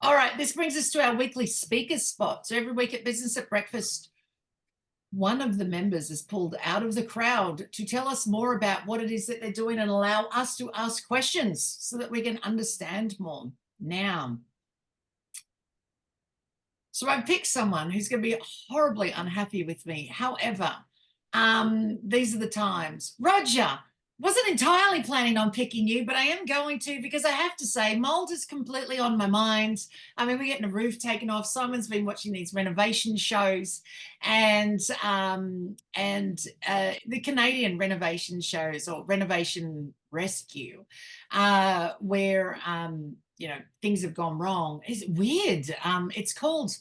All right, this brings us to our weekly speaker spot. So every week at Business at Breakfast, one of the members is pulled out of the crowd to tell us more about what it is that they're doing and allow us to ask questions so that we can understand more. Now, so I picked someone who's going to be horribly unhappy with me. However, these are the times. Roger, wasn't entirely planning on picking you, but I am going to because I have to say, mold is completely on my mind. I mean, we're getting a roof taken off. Simon's been watching these renovation shows, and the Canadian renovation shows or renovation rescue, where things have gone wrong. It's weird. It's called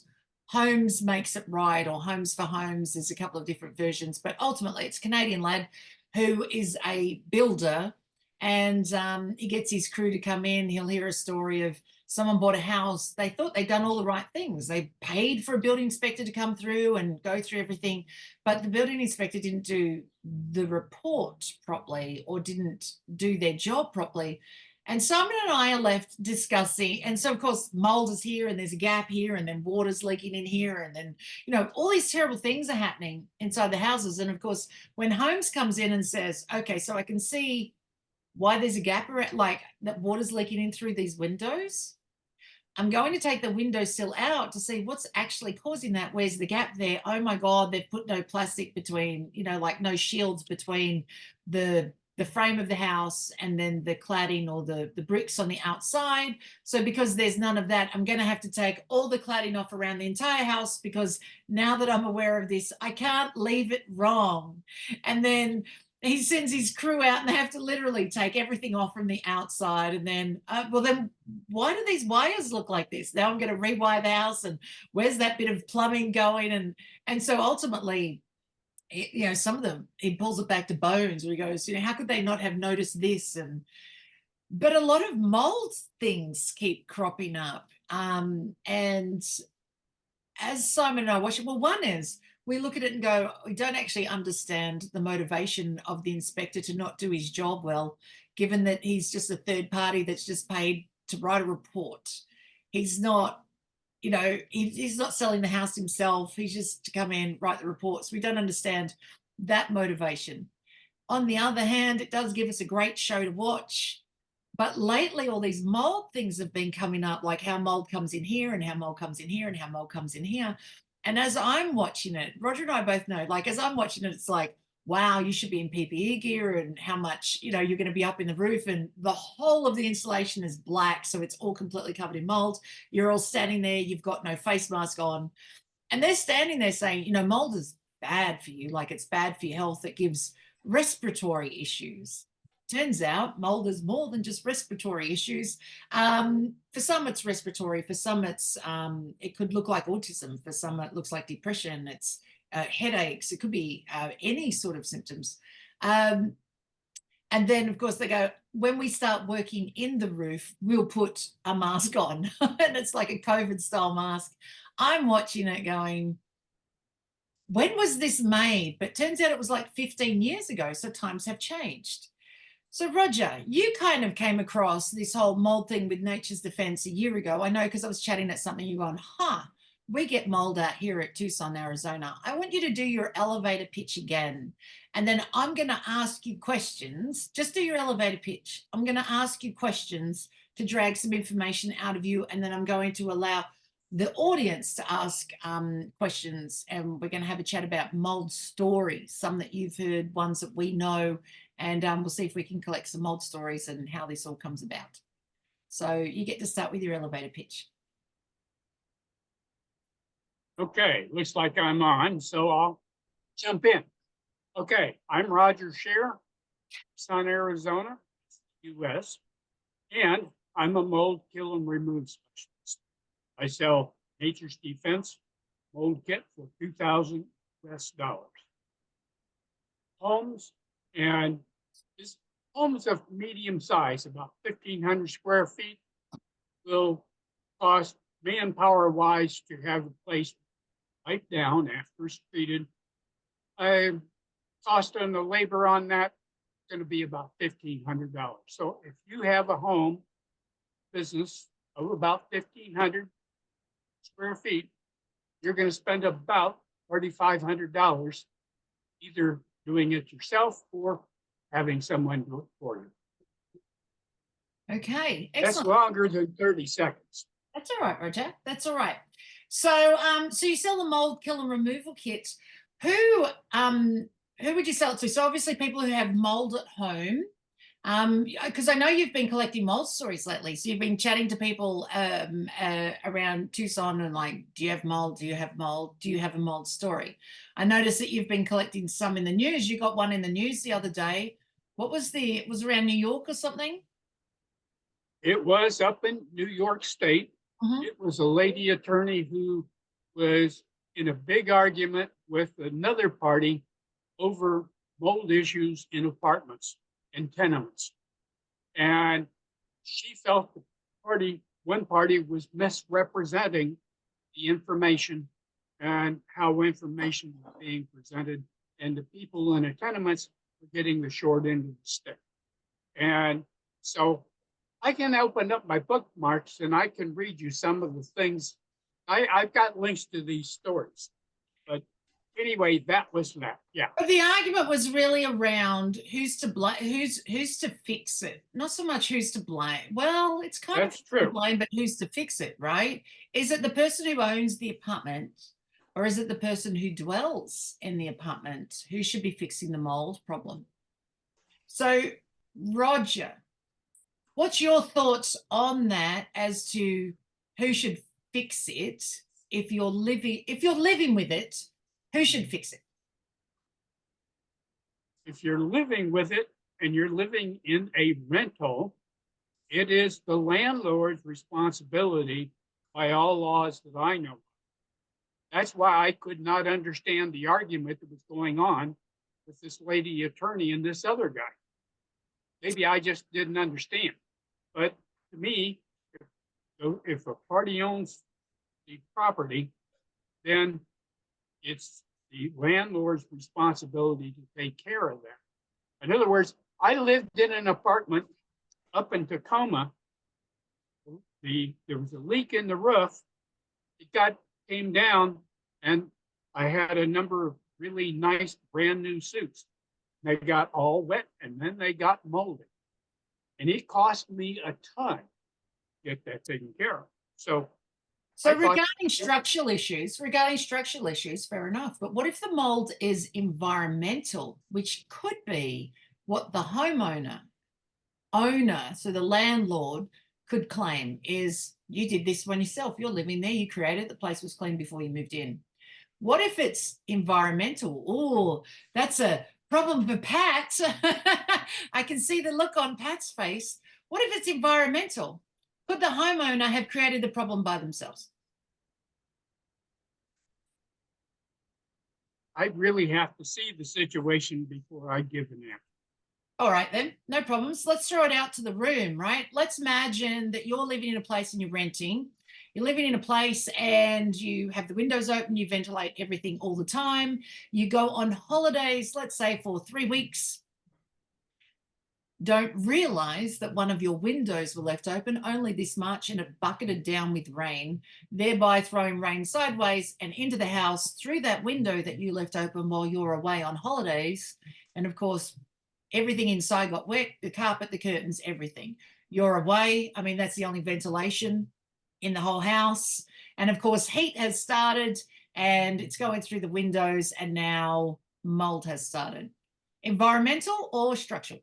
Homes Makes It Right or Homes for Homes. There's a couple of different versions, but ultimately it's a Canadian lad who is a builder, and he gets his crew to come in. He'll hear a story of someone bought a house. They thought they'd done all the right things. They paid for a building inspector to come through and go through everything, but the building inspector didn't do the report properly or didn't do their job properly. And Simon and I are left discussing. And so, of course, mold is here and there's a gap here and then water's leaking in here. And then, all these terrible things are happening inside the houses. And of course, when Holmes comes in and says, okay, so I can see why there's a gap around, like that water's leaking in through these windows. I'm going to take the windowsill out to see what's actually causing that. Where's the gap there? Oh my God, they've put no plastic between, like no shields between the frame of the house and then the cladding or the bricks on the outside. So because there's none of that, I'm going to have to take all the cladding off around the entire house because now that I'm aware of this, I can't leave it wrong. And then he sends his crew out and they have to literally take everything off from the outside. And then, then why do these wires look like this? Now I'm going to rewire the house, and where's that bit of plumbing going? And so ultimately, some of them, he pulls it back to bones, where he goes, how could they not have noticed this? But a lot of mold things keep cropping up. And as Simon and I watch it, well, one is we look at it and go, we don't actually understand the motivation of the inspector to not do his job well, given that he's just a third party that's just paid to write a report. He's not, he's not selling the house himself. He's just to come in, write the reports. We don't understand that motivation. On the other hand, it does give us a great show to watch. But lately, all these mold things have been coming up, like how mold comes in here and how mold comes in here and how mold comes in here. And as I'm watching it, Roger and I both know, like as I'm watching it, it's like, wow, you should be in PPE gear and how much, you're going to be up in the roof and the whole of the insulation is black. So it's all completely covered in mold. You're all standing there, you've got no face mask on. And they're standing there saying, mold is bad for you. Like it's bad for your health. It gives respiratory issues. Turns out mold is more than just respiratory issues. For some, it's respiratory. For some, it could look like autism. For some, it looks like depression. It's headaches. It could be any sort of symptoms. And then, of course, they go, when we start working in the roof, we'll put a mask on. And it's like a COVID-style mask. I'm watching it going, when was this made? But turns out it was like 15 years ago. So times have changed. So, Roger, you kind of came across this whole mold thing with Nature's Defense a year ago. I know because I was chatting at something, you gone, we get mold out here at Tucson, Arizona. I want you to do your elevator pitch again. And then I'm going to ask you questions. Just do your elevator pitch. I'm going to ask you questions to drag some information out of you. And then I'm going to allow the audience to ask questions. And we're going to have a chat about mold stories, some that you've heard, ones that we know. And we'll see if we can collect some mold stories and how this all comes about. So you get to start with your elevator pitch. Okay, looks like I'm on, so I'll jump in. Okay, I'm Roger Scherrer, Tucson, Arizona, US, and I'm a mold kill and remove specialist. I sell Nature's Defense mold kit for $2,000 US. Homes, and this homes of medium size, about 1,500 square feet, will cost manpower-wise to have the place wiped down after it's treated. Cost on the labor on that is going to be about $1,500. So if you have a home business of about 1,500 square feet, you're going to spend about $3,500 either doing it yourself or having someone do it for you. Okay, That's excellent. longer than 30 seconds. That's all right, Roger. That's all right. So, so you sell the mold kill and removal kits. Who, who would you sell it to? So obviously people who have mold at home. Because I know you've been collecting mold stories lately. So you've been chatting to people around Tucson and like, do you have mold? Do you have mold? Do you have a mold story? I noticed that you've been collecting some in the news. You got one in the news the other day. What was it was around New York or something? It was up in New York State. Mhm. It was a lady attorney who was in a big argument with another party over mold issues in apartments and tenements. And she felt one party was misrepresenting the information and how information was being presented. And the people in the tenements were getting the short end of the stick. And so I can open up my bookmarks and I can read you some of the things. I've got links to these stories. But anyway, that was that. Yeah. But the argument was really around who's to blame, who's to fix it, not so much who's to blame. Well, it's kind That's of to true. blame, but who's to fix it, right? Is it the person who owns the apartment, or is it the person who dwells in the apartment who should be fixing the mold problem? So, Roger, what's your thoughts on that as to who should fix it if you're living with it, who should fix it? If you're living with it and you're living in a rental, it is the landlord's responsibility by all laws that I know. That's why I could not understand the argument that was going on with this lady attorney and this other guy. Maybe I just didn't understand. But to me, if a party owns the property, then it's the landlord's responsibility to take care of that. In other words, I lived in an apartment up in Tacoma. There was a leak in the roof. It came down, and I had a number of really nice brand new suits. They got all wet, and then they got molded. And it cost me a ton to get that taken care of. So Regarding structural issues, fair enough. But what if the mold is environmental, which could be what the owner, so the landlord could claim is you did this one yourself. You're living there. You created the place was clean before you moved in. What if it's environmental? Oh, that's a problem for Pat. I can see the look on Pat's face. What if it's environmental? Could the homeowner have created the problem by themselves? I really have to see the situation before I give an answer. All right, then, no problems. Let's throw it out to the room, right? Let's imagine that you're living in a place and you're renting. You're living in a place and you have the windows open, you ventilate everything all the time. You go on holidays, let's say for 3 weeks. Don't realize that one of your windows were left open only this much and it bucketed down with rain, thereby throwing rain sideways and into the house through that window that you left open while you're away on holidays. And of course, everything inside got wet, the carpet, the curtains, everything. You're away. I mean, that's the only ventilation in the whole house. And of course, heat has started and it's going through the windows and now mold has started. Environmental or structural?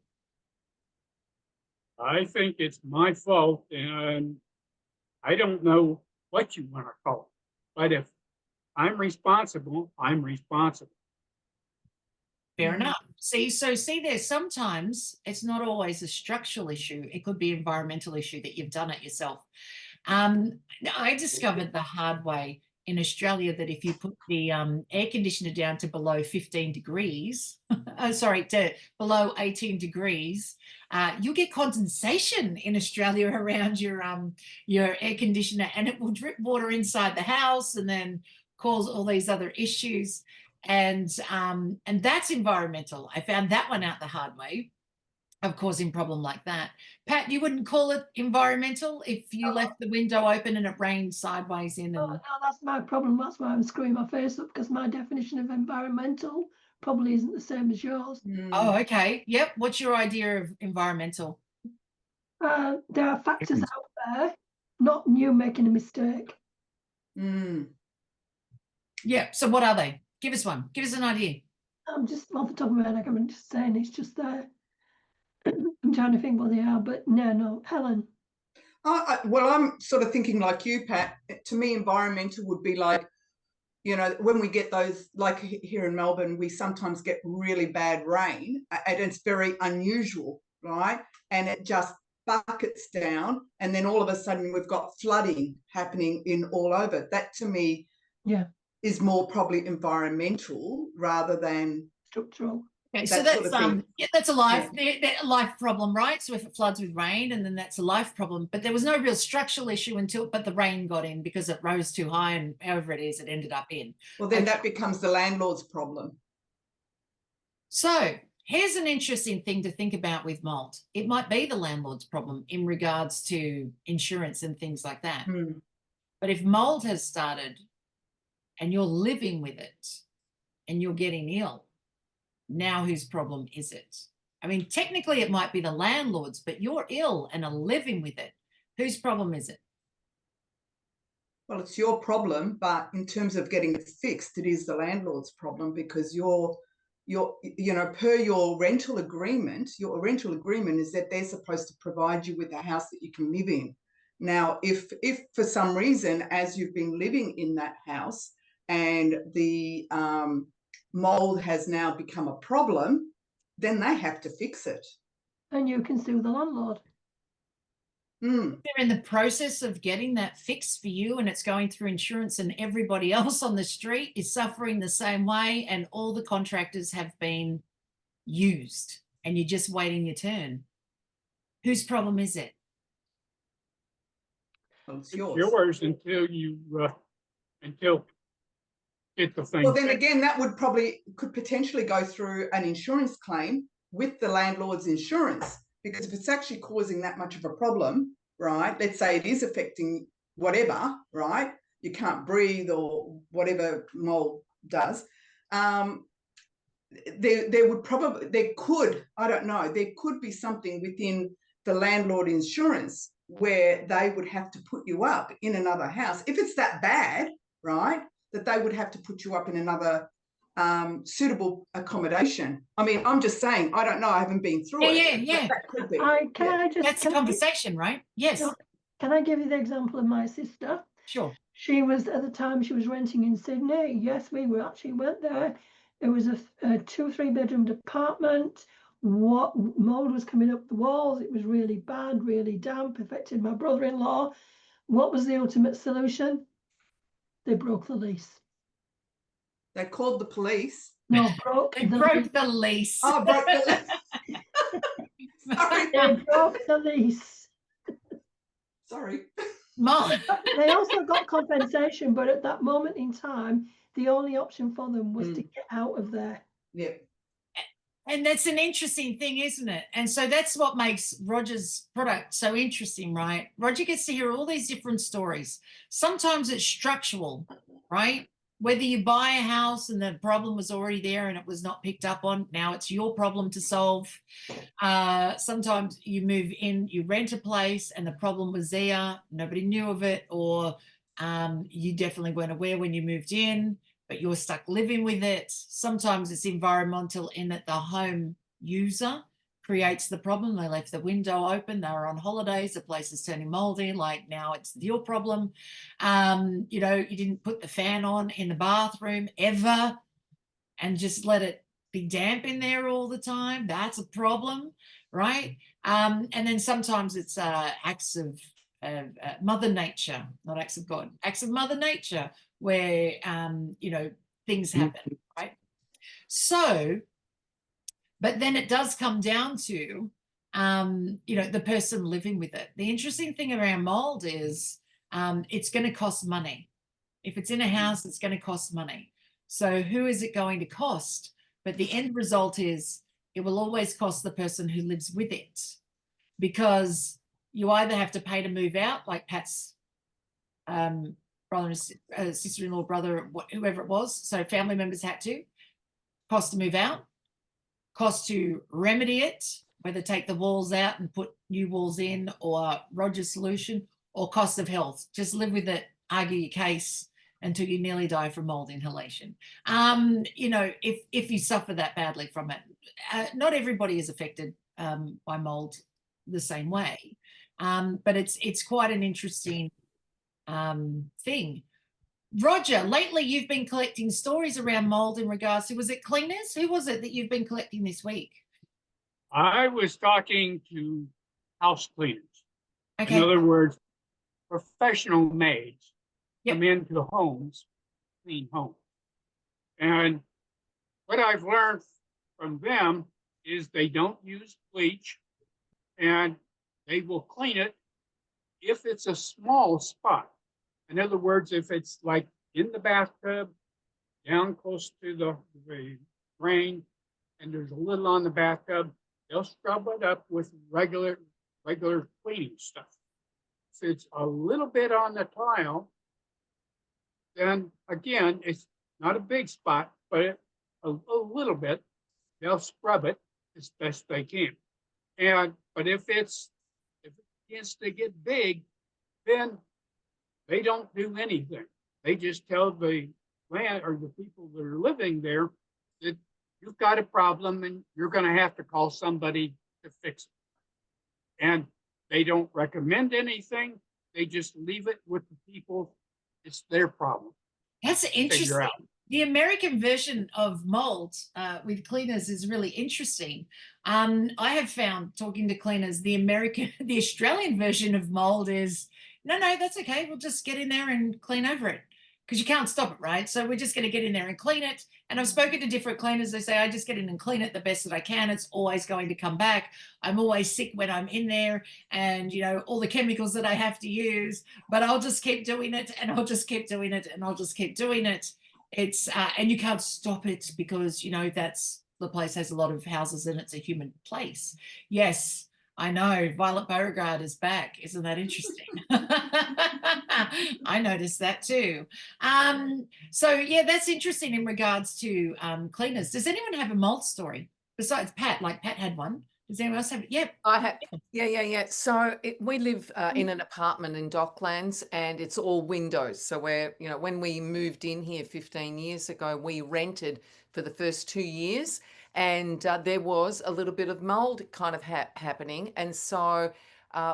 I think it's my fault, and I don't know what you want to call it. But if I'm responsible, I'm responsible. Fair enough. See there, sometimes it's not always a structural issue. It could be an environmental issue that you've done it yourself. I discovered the hard way in Australia that if you put the air conditioner down to below 15 degrees, to below 18 degrees, you'll get condensation in Australia around your air conditioner, and it will drip water inside the house and then cause all these other issues. And that's environmental. I found that one out the hard way. of causing problem like that. Pat, you wouldn't call it environmental if you left the window open and it rained sideways in Oh, and no, that's my problem. That's why I'm screwing my face up, because my definition of environmental probably isn't the same as yours. oh, okay. Yep. What's your idea of environmental? There are factors out there, not you making a mistake. Yeah. So what are they? Give us one. Give us an idea. I'm just off the top of my head, I'm just saying it's just there. I'm trying to think what they are, but no. Helen. Well, I'm sort of thinking like you, Pat. To me, environmental would be like, you know, when we get those, like here in Melbourne, we sometimes get really bad rain, and it's very unusual, right? And it just buckets down, and then all of a sudden we've got flooding happening in all over. That to me, is more probably environmental rather than structural. Okay, so that's yeah, that's a life problem, right? So if it floods with rain, and then that's a life problem. But there was no real structural issue but the rain got in because it rose too high, and however it is, it ended up in. Well, then that becomes the landlord's problem. So here's an interesting thing to think about with mold. It might be the landlord's problem in regards to insurance and things like that. But if mold has started and you're living with it and you're getting ill, now whose problem is it? I mean, technically it might be the landlord's, but you're ill and are living with it. Whose problem is it? Well, it's your problem, but in terms of getting it fixed, it is the landlord's problem, because you know, per your rental agreement is that they're supposed to provide you with a house that you can live in. Now, if for some reason, as you've been living in that house and the mold has now become a problem, then they have to fix it. And you can sue the landlord. They're in the process of getting that fixed for you, and it's going through insurance, and everybody else on the street is suffering the same way, and all the contractors have been used, and you're just waiting your turn. Whose problem is it? Well, it's yours. Yours until you get the thing. Well, then again, that could potentially go through an insurance claim with the landlord's insurance, because if it's actually causing that much of a problem, right? Let's say it is affecting whatever, right? You can't breathe or whatever mold does. There could be something within the landlord insurance where they would have to put you up in another house. If it's that bad, right, that they would have to put you up in another suitable accommodation. I mean, I'm just saying, I don't know, I haven't been through it. Yeah. That could be. That's a conversation, right? Yes. Can I give you the example of my sister? Sure. She was, at the time, she was renting in Sydney. Yes, we actually went there. It was a 2-3 bedroom apartment. What mold was coming up the walls. It was really bad, really damp, affected my brother-in-law. What was the ultimate solution? They broke the lease. They called the police. No, they broke the lease. Oh, broke the lease. Sorry. They broke the lease. Sorry. They also got compensation, but at that moment in time, the only option for them was to get out of there. Yeah. And that's an interesting thing, isn't it? And so that's what makes Roger's product so interesting, right? Roger gets to hear all these different stories. Sometimes it's structural, right? Whether you buy a house and the problem was already there and it was not picked up on, now it's your problem to solve. Sometimes you move in, you rent a place and the problem was there, nobody knew of it, or you definitely weren't aware when you moved in, but you're stuck living with it. Sometimes it's environmental in that the home user creates the problem. They left the window open, they were on holidays, the place is turning moldy, like now it's your problem. You know, you didn't put the fan on in the bathroom ever and just let it be damp in there all the time. That's a problem, right? And then sometimes it's acts of Mother Nature, not acts of God, acts of Mother Nature, where you know, things happen, right? So, but then it does come down to you know, the person living with it. The interesting thing around mold is it's going to cost money. If it's in a house, it's going to cost money. So who is it going to cost? But the end result is it will always cost the person who lives with it, because you either have to pay to move out, like Pat's brother and sister-in-law, brother, whoever it was. So family members had to. Cost to move out, cost to remedy it, whether take the walls out and put new walls in, or Roger's solution, or cost of health. Just live with it, argue your case until you nearly die from mold inhalation. You know, if you suffer that badly from it, not everybody is affected by mold the same way, but it's quite an interesting thing. Roger, lately you've been collecting stories around mold in regards to, was it cleaners? Who was it that you've been collecting this week? I was talking to house cleaners. Okay. In other words, professional maids Yep. come into homes, clean homes. And what I've learned from them is they don't use bleach, and they will clean it if it's a small spot. In other words, if it's like in the bathtub, down close to the drain, and there's a little on the bathtub, they'll scrub it up with regular cleaning stuff. If it's a little bit on the tile, then again, it's not a big spot, but a little bit, they'll scrub it as best they can. But if it begins to get big, then they don't do anything. They just tell the land or the people that are living there that you've got a problem and you're going to have to call somebody to fix it. And they don't recommend anything. They just leave it with the people. It's their problem. That's interesting. The American version of mold with cleaners is really interesting. I have found, talking to cleaners, the Australian version of mold is, no, that's okay. We'll just get in there and clean over it, because you can't stop it, right? So we're just going to get in there and clean it. And I've spoken to different cleaners. They say, I just get in and clean it the best that I can. It's always going to come back. I'm always sick when I'm in there, and, you know, all the chemicals that I have to use, but I'll just keep doing it, and I'll just keep doing it, and I'll just keep doing it. It's, and you can't stop it, because, you know, that's, the place has a lot of houses and it's a humid place. Yes, I know. Violet Beauregard is back. Isn't that interesting? I noticed that too. So yeah, that's interesting in regards to cleaners. Does anyone have a mold story besides Pat? Like Pat had one. Does anyone else have it? Yep. I have. Yeah. So we live in an apartment in Docklands, and it's all windows. So when we moved in here 15 years ago, we rented for the first 2 years, and there was a little bit of mold kind of happening. And so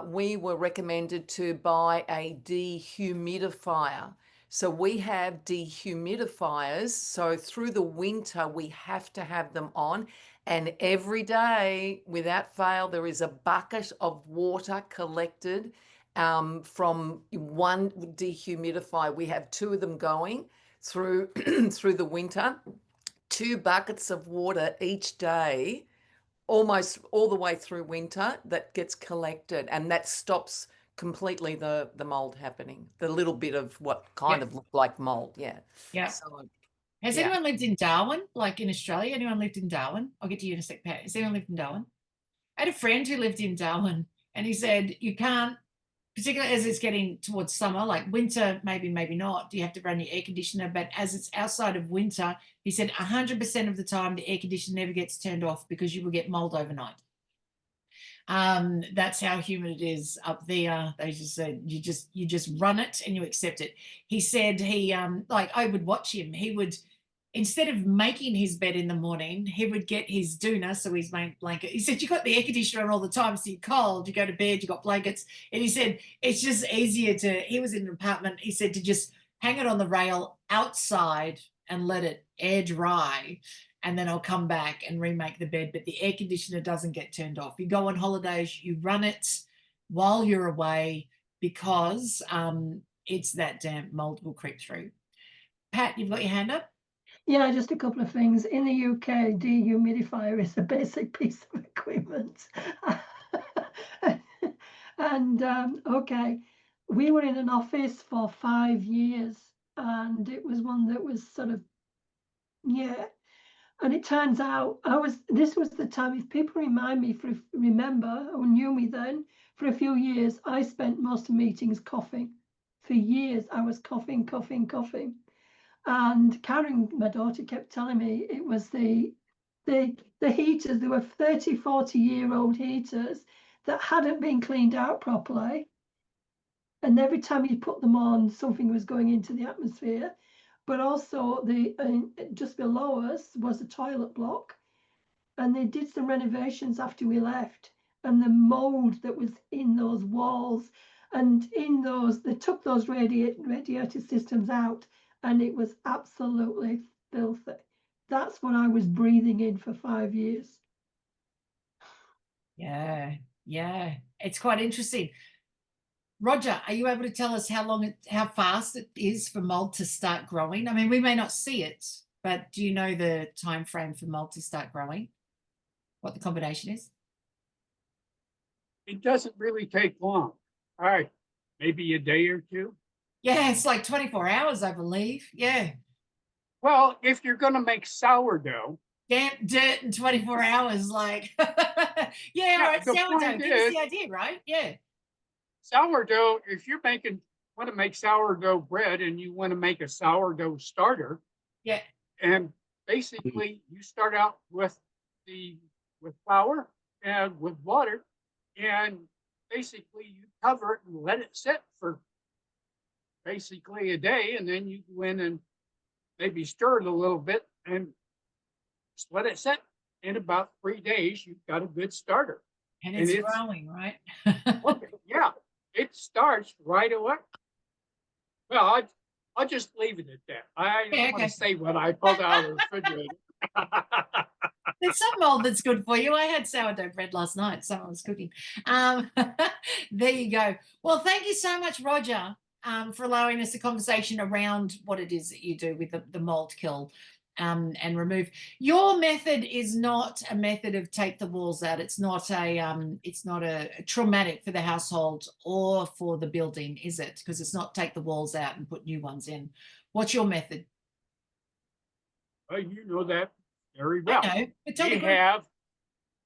we were recommended to buy a dehumidifier. So we have dehumidifiers. So through the winter, we have to have them on. And every day, without fail, there is a bucket of water collected from one dehumidifier. We have 2 of them going through through the winter. 2 buckets of water each day, almost all the way through winter, that gets collected, and that stops completely the mold happening. The little bit of what kind of looked like mold, yeah. So, has anyone lived in Darwin, like in Australia? Anyone lived in Darwin? I'll get to you in a sec, Pat. Has anyone lived in Darwin? I had a friend who lived in Darwin, and he said you can't, particularly as it's getting towards summer, like winter, maybe not, you have to run your air conditioner, but as it's outside of winter, he said 100% of the time the air conditioner never gets turned off, because you will get mold overnight. That's how humid it is up there. They just said you just run it and you accept it. He said he like, I would watch him. He would, instead of making his bed in the morning, he would get his doona, so his main blanket. He said, you got the air conditioner on all the time, so you're cold, you go to bed, you got blankets. And he said, it's just easier to, he was in an apartment, he said, to just hang it on the rail outside and let it air dry. And then I'll come back and remake the bed. But the air conditioner doesn't get turned off. You go on holidays, you run it while you're away, because it's that damp, mold will creep through. Pat, you've got your hand up? Yeah, just a couple of things. In the UK, dehumidifier is a basic piece of equipment. And okay, we were in an office for 5 years, and it was one that was sort of, And it turns out this was the time, if people remember or knew me then, for a few years, I spent most of meetings coughing. For years, I was coughing. And Karen, my daughter, kept telling me it was the heaters. There were 30, 40-year-old heaters that hadn't been cleaned out properly. And every time you put them on, something was going into the atmosphere. But also just below us was a toilet block. And they did some renovations after we left. And the mold that was in those walls and in those, they took those radiator systems out, and it was absolutely filthy. That's what I was breathing in for 5 years. Yeah, it's quite interesting. Roger, are you able to tell us how fast it is for mold to start growing? I mean, we may not see it, but do you know the time frame for mold to start growing? What the combination is? It doesn't really take long. All right, maybe a day or two. Yeah, it's like 24 hours, I believe. Yeah. Well, if you're going to make sourdough, Damp dirt in 24 hours, like, yeah, all right, the sourdough. point Give us is, the idea, right? Yeah. sourdough, if you're want to make sourdough bread and you want to make a sourdough starter, Yeah. and basically you start out with flour and with water, and basically you cover it and let it sit for basically a day, and then you go in and maybe stir it a little bit and just let it sit. In about 3 days, you've got a good starter. And it's growing, right? Okay, yeah, it starts right away. Well, I'll just leave it at that. I don't want to say what I pulled out of the refrigerator. There's some mold that's good for you. I had sourdough bread last night. Someone was cooking. There you go. Well, thank you so much, Roger, for allowing us a conversation around what it is that you do with the mold kill and remove. Your method is not a method of take the walls out. It's not a traumatic for the household or for the building, is it? Because it's not take the walls out and put new ones in. What's your method? Well, you know that very well. I know, but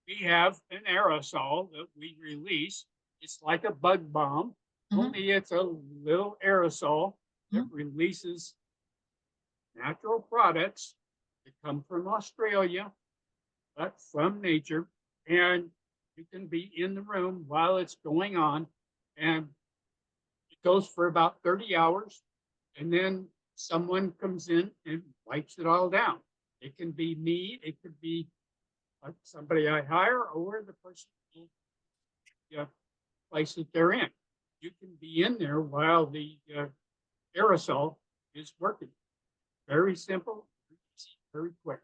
we have an aerosol that we release. It's like a bug bomb, only it's a little aerosol that releases natural products that come from Australia, but from nature, and you can be in the room while it's going on, and it goes for about 30 hours, and then someone comes in and wipes it all down. It can be me, it could be somebody I hire, or the person in the place that they're in. You can be in there while the aerosol is working. Very simple, very quick.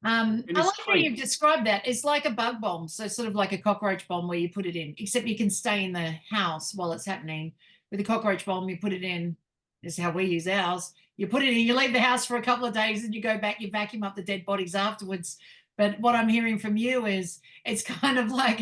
I like how you've described that. It's like a bug bomb, so sort of like a cockroach bomb where you put it in, except you can stay in the house while it's happening. With a cockroach bomb, you put it in. This is how we use ours. You put it in, you leave the house for a couple of days, and you go back, you vacuum up the dead bodies afterwards. But what I'm hearing from you is it's kind of like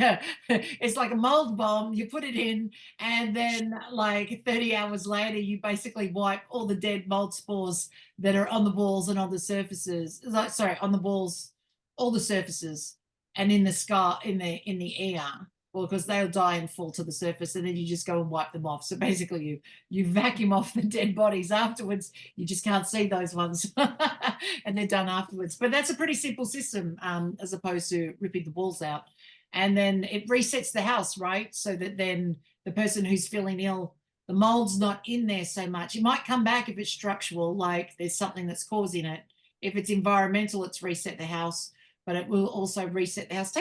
it's like a mold bomb. You put it in, and then like 30 hours later, you basically wipe all the dead mold spores that are on the walls and on the surfaces. Sorry, on the walls, all the surfaces, and in the scar, in the air. Well, because they'll die and fall to the surface, and then you just go and wipe them off. So basically, you vacuum off the dead bodies afterwards. You just can't see those ones, and they're done afterwards. But that's a pretty simple system, as opposed to ripping the walls out. And then it resets the house, right? So that then the person who's feeling ill, the mold's not in there so much. It might come back if it's structural, like there's something that's causing it. If it's environmental, it's reset the house, but it will also reset the house.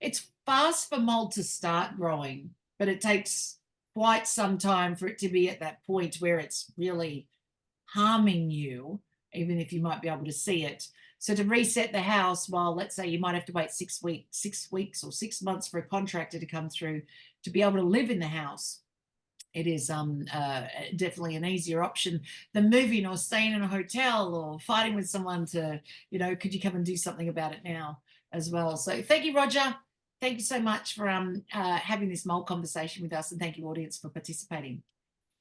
It's fast for mold to start growing, but it takes quite some time for it to be at that point where it's really harming you, even if you might be able to see it. So to reset the house, well, let's say you might have to wait 6 weeks or 6 months for a contractor to come through to be able to live in the house. It is definitely an easier option than moving or staying in a hotel or fighting with someone to, could you come and do something about it now as well. So thank you, Roger. Thank you so much for having this mold conversation with us, and thank you, audience, for participating.